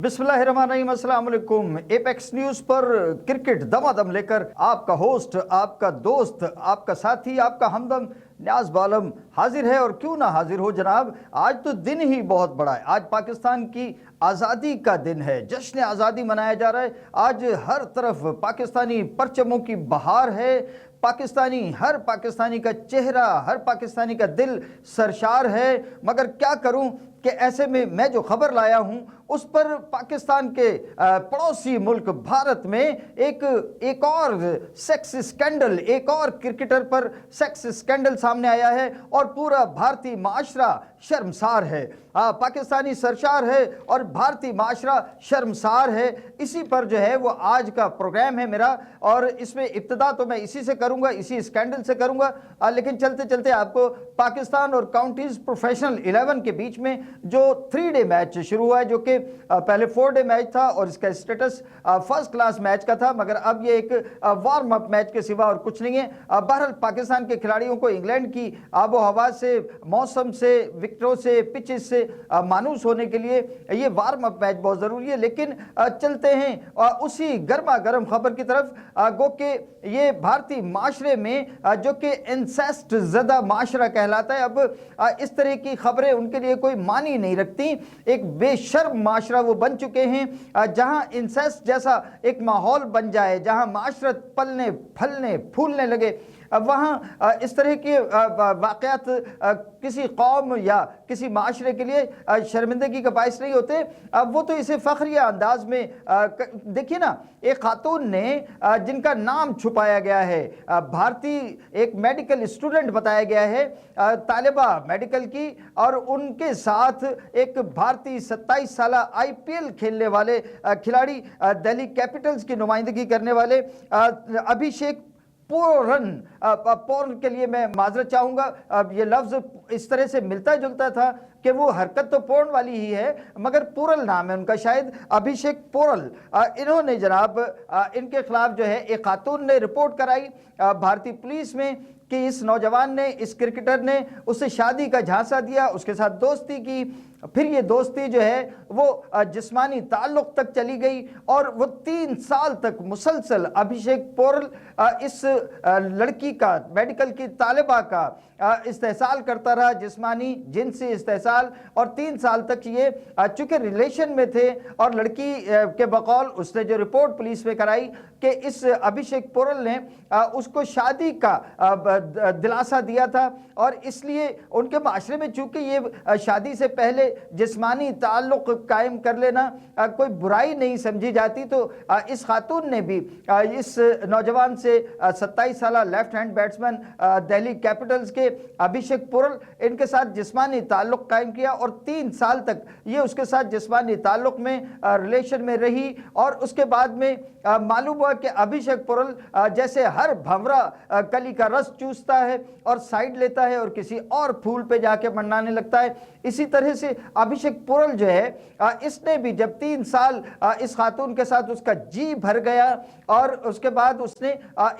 बिस्मिल्लाहिर्रहमानिर्रहीम, अस्सलाम वालेकुम। एपेक्स न्यूज़ पर क्रिकेट दमादम लेकर आपका होस्ट, आपका दोस्त, आपका साथी, आपका हमदम न्याज बालम हाजिर है। और क्यों ना हाजिर हो जनाब, आज तो दिन ही बहुत बड़ा है। आज पाकिस्तान की आज़ादी का दिन है, जश्न आज़ादी मनाया जा रहा है। आज हर तरफ पाकिस्तानी परचमों की बहार है। हर पाकिस्तानी का चेहरा, हर पाकिस्तानी का दिल सरशार है। मगर क्या करूं कि ऐसे में मैं जो खबर लाया हूं उस पर पाकिस्तान के पड़ोसी मुल्क भारत में एक और सेक्स स्कैंडल, एक और क्रिकेटर पर सेक्स स्कैंडल सामने आया है और पूरा भारतीय माशरा शर्मसार है। पाकिस्तानी सरशार है और भारतीय माशरा शर्मसार है। इसी पर जो है वो आज का प्रोग्राम है मेरा, और इसमें इब्तिदा तो मैं इसी से करूंगा, इसी स्कैंडल से करूंगा। लेकिन चलते चलते आपको पाकिस्तान और काउंटीज प्रोफेशनल 11 के बीच में जो 3 डे मैच शुरू हुआ है, जो कि पहले 4 डे मैच था और इसका स्टेटस फर्स्ट क्लास मैच का था, मगर अब ये एक वार्म अप मैच के सिवा और कुछ नहीं है। बहरहाल पाकिस्तान के खिलाड़ियों को इंग्लैंड की आबो हवा से, मौसम से, विकेटों से, पिचेस से मानूस होने के लिए ये वार्म अप मैच बहुत ज़रूरी है। लेकिन चलते हैं उसी गर्मा गर्म खबर की तरफ, गो के ये भारतीय माशरे में जो कि इंसेस्ट ज़दा माशरा कहलाता है, अब इस तरह की खबरें उनके लिए कोई मानी नहीं रखती। एक बेशर्म माशरा वो बन चुके हैं जहां इंसेस्ट जैसा एक माहौल बन जाए, जहां माशरत पलने फलने फूलने लगे, वहाँ इस तरह के वाक़यात किसी कौम या किसी माशरे के लिए शर्मिंदगी का बायस नहीं होते। वो तो इसे फ़ख्रिया अंदाज में देखिए ना, एक खातून ने जिनका नाम छुपाया गया है, भारतीय एक मेडिकल स्टूडेंट बताया गया है, तालिबा मेडिकल की, और उनके साथ एक भारतीय 27 साला IPL खेलने वाले खिलाड़ी, दिल्ली कैपिटल्स की नुमाइंदगी करने वाले अभिषेक पोर्न के लिए मैं माजरत चाहूँगा। ये लफ्ज़ इस तरह से मिलता जुलता था कि वो हरकत तो पोर्न वाली ही है, मगर पोरल नाम है उनका, शायद अभिषेक पोरल। इन्होंने जनाब इनके खिलाफ जो है एक खातून ने रिपोर्ट कराई भारतीय पुलिस में कि इस नौजवान ने, इस क्रिकेटर ने उससे शादी का झांसा दिया, उसके साथ दोस्ती की, फिर ये दोस्ती जो है वो जिस्मानी ताल्लुक़ तक चली गई, और वो 3 साल तक मुसलसल अभिषेक पोरल इस लड़की का, मेडिकल की तालिबा का इस्तेहसाल करता रहा, जिस्मानी जिनसी इस्तेहसाल। और 3 साल तक ये चूँकि रिलेशन में थे, और लड़की के बकौल उसने जो रिपोर्ट पुलिस में कराई कि इस अभिषेक पोरल ने उसको शादी का दिलासा दिया था, और इसलिए उनके माशरे में चूँकि ये शादी से पहले जिस्मानी ताल्लुक़ कायम कर लेना कोई बुराई नहीं समझी जाती, तो इस खातून ने भी इस नौजवान से 27 साला left hand batsman Delhi Capitals के अभिषेक पोरल, इनके साथ जिस्मानी ताल्लुक़ कायम किया, और 3 साल तक ये उसके साथ जिस्मानी ताल्लुक़ में रिलेशन में रही। और उसके बाद में मालूम हुआ कि अभिषेक पोरल जैसे हर भंवरा कली का रस चूसता है और साइड लेता है और किसी और फूल पे जाके मंडराने लगता है, इसी तरह से अभिषेक पोरल जो है इसने भी जब 3 साल इस खातून के साथ उसका जी भर गया, और उसके बाद उसने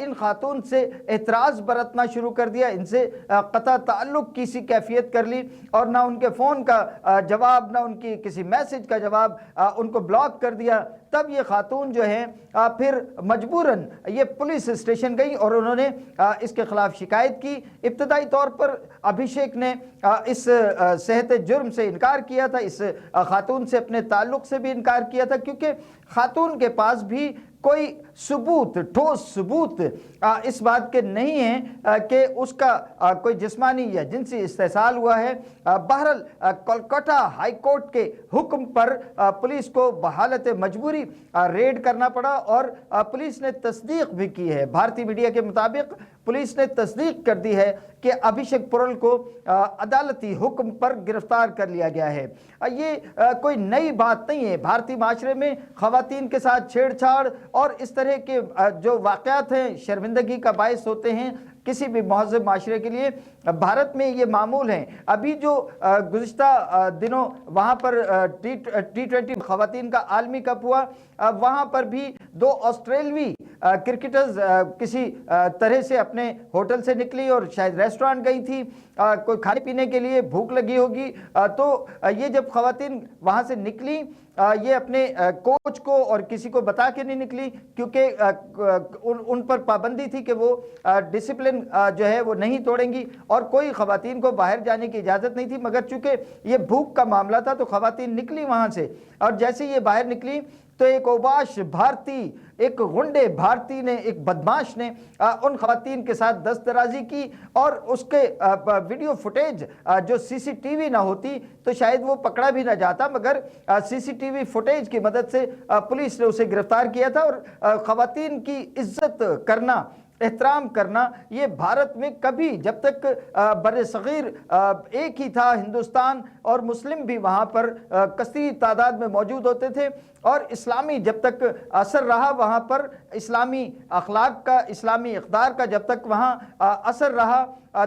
इन खातून से एतराज़ बरतना शुरू कर दिया, इनसे क़ता ताल्लुक़ की सी कैफियत कर ली, और ना उनके फ़ोन का जवाब, ना उनकी किसी मैसेज का जवाब, उनको ब्लॉक कर दिया। तब ये खातून जो है फिर मजबूरन ये पुलिस स्टेशन गई और उन्होंने इसके खिलाफ शिकायत की। इब्तदाई तौर पर अभिषेक ने इस सेहत जुर्म से इनकार किया था, इस खातून से अपने ताल्लुक़ से भी इनकार किया था, क्योंकि खातून के पास भी कोई सबूत, ठोस सबूत इस बात के नहीं है कि उसका कोई जिस्मानी या जिनसी इस्तेहसाल हुआ है। बहरहाल कोलकाता हाई कोर्ट के हुक्म पर पुलिस को बहालत मजबूरी रेड करना पड़ा, और पुलिस ने तस्दीक भी की है। भारतीय मीडिया के मुताबिक पुलिस ने तस्दीक कर दी है कि अभिषेक पोरल को अदालती हुक्म पर गिरफ्तार कर लिया गया है। ये कोई नई बात नहीं है। भारतीय माशरे में ख़वातीन के साथ छेड़छाड़ और इस तरह के जो वाक़यात हैं शर्मिंदगी का बायस होते हैं किसी भी महज़ब माशरे के लिए। भारत में ये मामूल हैं। अभी जो गुज़िश्ता दिनों वहाँ पर T20 ख़वातीन का आलमी कप हुआ, वहाँ पर भी 2 ऑस्ट्रेलवी क्रिकेटर्स किसी तरह से अपने होटल से निकली और शायद रेस्टोरेंट गई थी, कोई खाने पीने के लिए, भूख लगी होगी, तो ये जब ख़वातीन वहाँ से निकली یہ اپنے کوچ کو اور کسی کو بتا کے نہیں نکلی، کیونکہ ان پر پابندی تھی کہ وہ ڈسپلن جو ہے وہ نہیں توڑیں گی اور کوئی خواتین کو باہر جانے کی اجازت نہیں تھی، مگر چونکہ یہ بھوک کا معاملہ تھا تو خواتین نکلی وہاں سے، اور جیسے یہ باہر نکلی تو ایک اوباش بھارتی، ایک غنڈے بھارتی نے، ایک بدماش نے ان خواتین کے ساتھ دست درازی کی، اور اس کے ویڈیو فوٹیج جو سی سی ٹی وی نہ ہوتی تو شاید وہ پکڑا بھی نہ جاتا، مگر سی سی ٹی وی فوٹیج کی مدد سے پولیس نے اسے گرفتار کیا تھا۔ اور خواتین کی عزت کرنا، احترام کرنا، یہ بھارت میں کبھی، جب تک بر صغیر ایک ہی تھا ہندوستان اور مسلم بھی وہاں پر کثیر تعداد میں موجود ہوتے تھے، اور اسلامی جب تک اثر رہا وہاں پر، اسلامی اخلاق کا، اسلامی اقدار کا جب تک وہاں اثر رہا،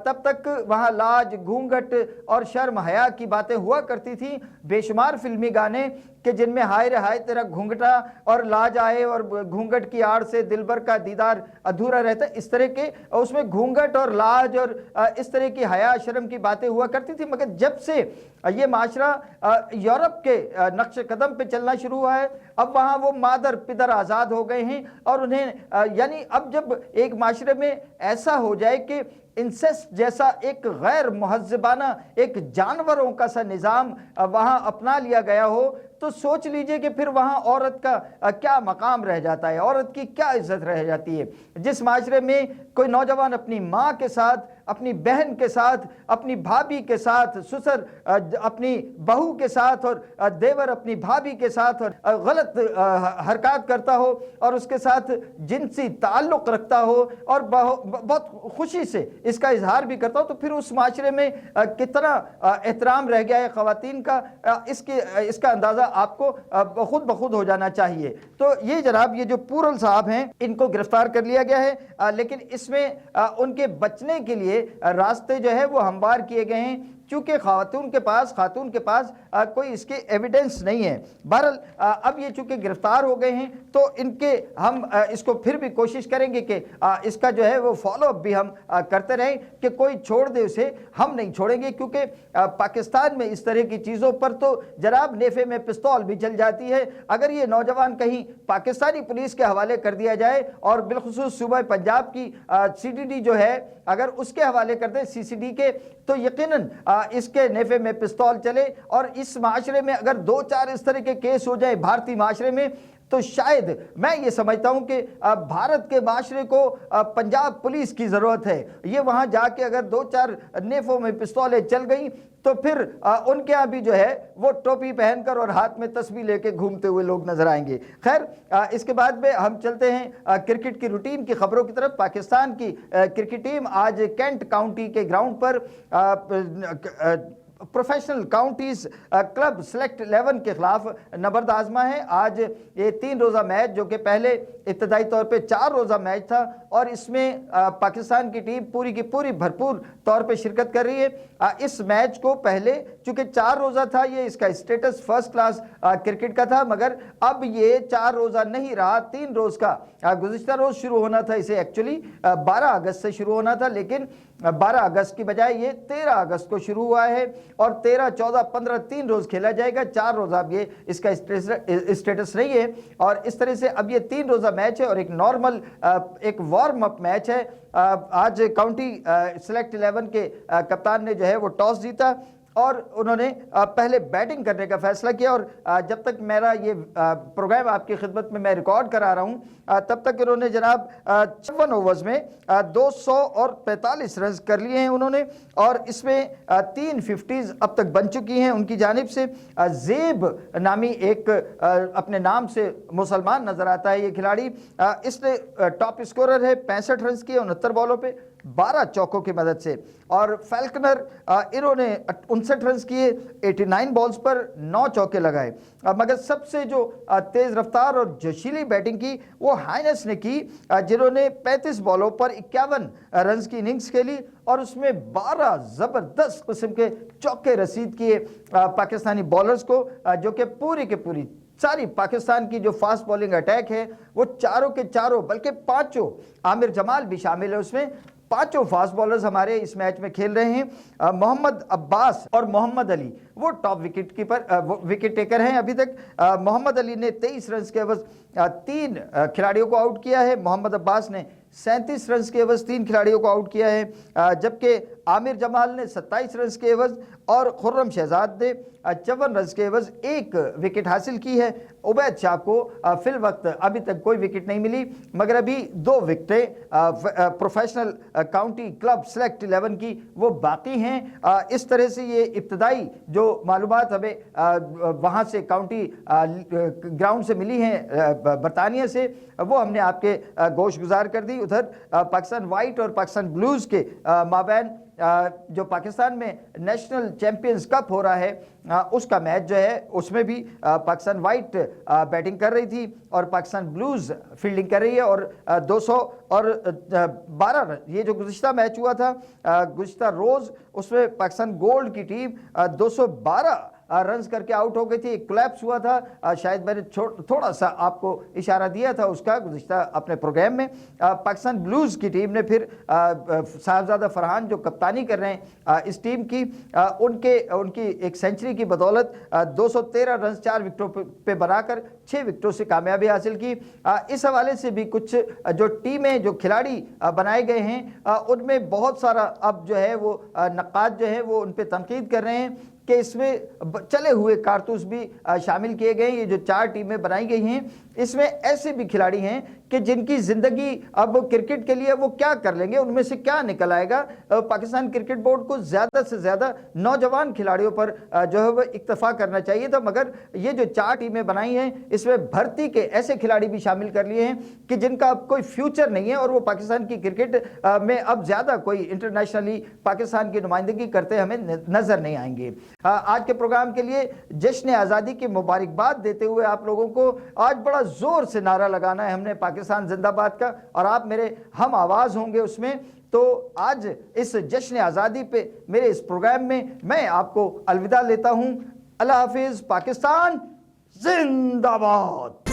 تب تک وہاں لاج، گھونگھٹ اور شرم حیا کی باتیں ہوا کرتی تھیں۔ بے شمار فلمی گانے کہ جن میں ہائے رے ہائے تیرا گھونگھٹا اور لاج آئے اور گھونگھٹ کی آڑ سے دلبر کا دیدار ادھورا رہتا، اس طرح کے اس میں گھونگھٹ اور لاج اور اس طرح کی حیا شرم کی باتیں ہوا کرتی تھی۔ مگر جب سے یہ معاشرہ یورپ کے نقش قدم پہ چلنا شروع ہوا ہے، اب وہاں وہ مادر پدر آزاد ہو گئے ہیں، اور انہیں یعنی اب جب ایک معاشرے میں ایسا ہو جائے کہ انسیسٹ جیسا ایک غیر مہذبانہ، ایک جانوروں کا سا نظام وہاں اپنا لیا گیا ہو، تو سوچ لیجئے کہ پھر وہاں عورت کا کیا مقام رہ جاتا ہے، عورت کی کیا عزت رہ جاتی ہے۔ جس معاشرے میں کوئی نوجوان اپنی ماں کے ساتھ، اپنی بہن کے ساتھ، اپنی بھابھی کے ساتھ، سسر اپنی بہو کے ساتھ اور دیور اپنی بھابھی کے ساتھ اور غلط حرکات کرتا ہو اور اس کے ساتھ جنسی تعلق رکھتا ہو اور بہت خوشی سے اس کا اظہار بھی کرتا ہو، تو پھر اس معاشرے میں کتنا احترام رہ گیا ہے خواتین کا، اس کا اندازہ آپ کو خود بخود ہو جانا چاہیے۔ تو یہ جناب، یہ جو پورل صاحب ہیں، ان کو گرفتار کر لیا گیا ہے، لیکن اس میں ان کے بچنے کے لیے راستے جو ہے وہ ہموار کیے گئے ہیں، چونکہ خاتون کے پاس کوئی اس کے ایویڈنس نہیں ہے۔ بہرحال اب یہ چونکہ گرفتار ہو گئے ہیں تو ہم اس کو پھر بھی کوشش کریں گے کہ اس کا جو ہے وہ فالو اپ بھی ہم کرتے رہیں کہ کوئی چھوڑ دے اسے، ہم نہیں چھوڑیں گے، کیونکہ پاکستان میں اس طرح کی چیزوں پر تو جناب نیفے میں پستول بھی چل جاتی ہے۔ اگر یہ نوجوان کہیں پاکستانی پولیس کے حوالے کر دیا جائے، اور بالخصوص صوبہ پنجاب کی سی ڈی ڈی جو ہے اگر اس کے حوالے کر دیں سی سی ڈی کے، تو یقیناً اس کے نیفے میں پستول چلے، اور اس معاشرے میں اگر 2-4 اس طرح کے کیس ہو جائے بھارتی معاشرے میں، تو شاید میں یہ سمجھتا ہوں کہ بھارت کے معاشرے کو پنجاب پولیس کی ضرورت ہے۔ یہ وہاں جا کے اگر 2-4 نیفوں میں پستولیں چل گئیں تو پھر ان کے ہاں بھی جو ہے وہ ٹوپی پہن کر اور ہاتھ میں تسبیح لے کے گھومتے ہوئے لوگ نظر آئیں گے۔ خیر، اس کے بعد میں ہم چلتے ہیں کرکٹ کی روٹین کی خبروں کی طرف۔ پاکستان کی کرکٹ ٹیم آج کینٹ کاؤنٹی کے گراؤنڈ پر پروفیشنل کاؤنٹیز کلب سلیکٹ 11 کے خلاف نبرد آزما ہے۔ آج یہ 3 روزہ میچ، جو کہ پہلے ابتدائی طور پہ 4 روزہ میچ تھا، اور اس میں پاکستان کی ٹیم پوری کی پوری بھرپور طور پہ شرکت کر رہی ہے۔ اس میچ کو پہلے چونکہ 4 روزہ تھا، یہ اس کا اسٹیٹس فرسٹ کلاس کرکٹ کا تھا، مگر اب یہ 4 روزہ نہیں رہا، 3 روز کا۔ گزشتہ روز شروع ہونا تھا، اسے ایکچولی 12 اگست سے شروع ہونا تھا، لیکن 12 اگست کی بجائے یہ 13 اگست کو شروع ہوا ہے، اور 13، 14، 15 3 روز کھیلا جائے گا۔ 4 روزہ اب یہ اس کا اسٹیٹس نہیں ہے، اور اس طرح سے اب یہ 3 روزہ میچ ہے اور ایک نارمل ایک وارم اپ میچ ہے۔ آج کاؤنٹی سلیکٹ 11 کے کپتان نے جو ہے وہ ٹاس جیتا، اور انہوں نے پہلے بیٹنگ کرنے کا فیصلہ کیا، اور جب تک میرا یہ پروگرام آپ کی خدمت میں ریکارڈ کرا رہا ہوں، تب تک انہوں نے جناب 56 اوورز میں 245 رنز کر لیے ہیں انہوں نے، اور اس میں 3 50s اب تک بن چکی ہیں ان کی جانب سے۔ زیب نامی ایک اپنے نام سے مسلمان نظر آتا ہے یہ کھلاڑی، اس نے ٹاپ اسکورر ہے، 65 رنز کیے 69 بالوں پہ 12 چوکوں کی مدد سے، اور فیلکنر انہوں نے 59 رنز کیے 89 بالز پر 9 چوکے لگائے۔ مگر سب سے جو تیز رفتار اور جوشیلی بیٹنگ کی وہ ہائنس نے کی، جنہوں نے 35 بالوں پر 51 رنز کی اننگز کھیلی، اور اس میں 12 زبردست قسم کے چوکے رسید کیے پاکستانی بالرز کو، جو کہ پوری کے پوری ساری پاکستان کی جو فاسٹ بولنگ اٹیک ہے وہ چاروں کے چاروں، بلکہ 5 عامر جمال بھی شامل ہے اس میں، पांचों फास्ट बॉलर्स हमारे इस मैच में खेल रहे हैं। मोहम्मद अब्बास और मोहम्मद अली वो टॉप विकेट टेकर हैं अभी तक। मोहम्मद अली ने 23 रन के एवज 3 खिलाड़ियों को आउट किया है। मोहम्मद अब्बास ने 37 रन के एवज 3 खिलाड़ियों को आउट किया है, जबकि आमिर जमाल ने 27 रन के एवज और खुर्रम शहजाद ने 54 रन के एवज 1 विकेट हासिल की है। उबैद शाह को फिल वक्त अभी तक कोई विकेट नहीं मिली, मगर अभी 2 विकेटें प्रोफेशनल काउंटी क्लब सेलेक्ट 11 की वो बाकी हैं। इस तरह से ये इब्तदाई जो मालूमात हमें वहाँ से काउंटी ग्राउंड से मिली हैं बरतानिया से, वो हमने आपके गोश गुजार कर दी। उधर पाकिस्तान वाइट और पाकिस्तान ब्लूज़ के माबैन जो पाकिस्तान में नेशनल चैंपियंस कप हो रहा है उसका मैच जो है उसमें भी पाकिस्तान वाइट बैटिंग कर रही थी और पाकिस्तान ब्लूज़ फील्डिंग कर रही है। और 212 रन ये जो गुज़िश्ता मैच हुआ था गुज़िश्ता रोज़, उसमें पाकिस्तान गोल्ड की टीम 212 रन्स करके आउट हो गई थी। एक कोलैप्स हुआ था, शायद मैंने थोड़ा सा आपको इशारा दिया था उसका गुज़िश्ता अपने प्रोग्राम में। पाकिस्तान ब्लूज़ की टीम ने फिर साहबजादा फरहान जो कप्तानी कर रहे हैं इस टीम की, उनकी एक सेंचुरी की बदौलत 213 रन 4 विकेटों पे बनाकर 6 विकेटों से कामयाबी हासिल की। इस हवाले से भी कुछ जो टीमें जो खिलाड़ी बनाए गए हैं उनमें बहुत सारा अब जो है वो नक़ाद जो है वो उन पर तनकीद कर रहे हैं कि इसमें चले हुए कारतूस भी शामिल किए गए। ये जो 4 टीमें बनाई गई हैं इसमें ऐसे भी खिलाड़ी हैं कि जिनकी ज़िंदगी अब क्रिकेट के लिए वो क्या कर लेंगे, उनमें से क्या निकल आएगा। पाकिस्तान क्रिकेट बोर्ड को ज़्यादा से ज़्यादा नौजवान खिलाड़ियों पर जो है वो इक्तफा करना चाहिए था, मगर ये जो 4 टीमें बनाई हैं इसमें भर्ती के ऐसे खिलाड़ी भी शामिल कर लिए हैं कि जिनका अब कोई फ्यूचर नहीं है और वो पाकिस्तान की क्रिकेट में अब ज़्यादा कोई इंटरनेशनली पाकिस्तान की नुमाइंदगी करते हमें नज़र नहीं आएंगे। आज के प्रोग्राम के लिए जश्न आज़ादी की मुबारकबाद देते हुए आप लोगों को आज बड़ा ज़ोर से नारा लगाना है हमने पाकिस्तान जिंदाबाद का, और आप मेरे हम आवाज़ होंगे उसमें। तो आज इस जश्न आज़ादी पे मेरे इस प्रोग्राम में मैं आपको अलविदा लेता हूँ। अल्लाह हाफिज़। पाकिस्तान जिंदाबाद।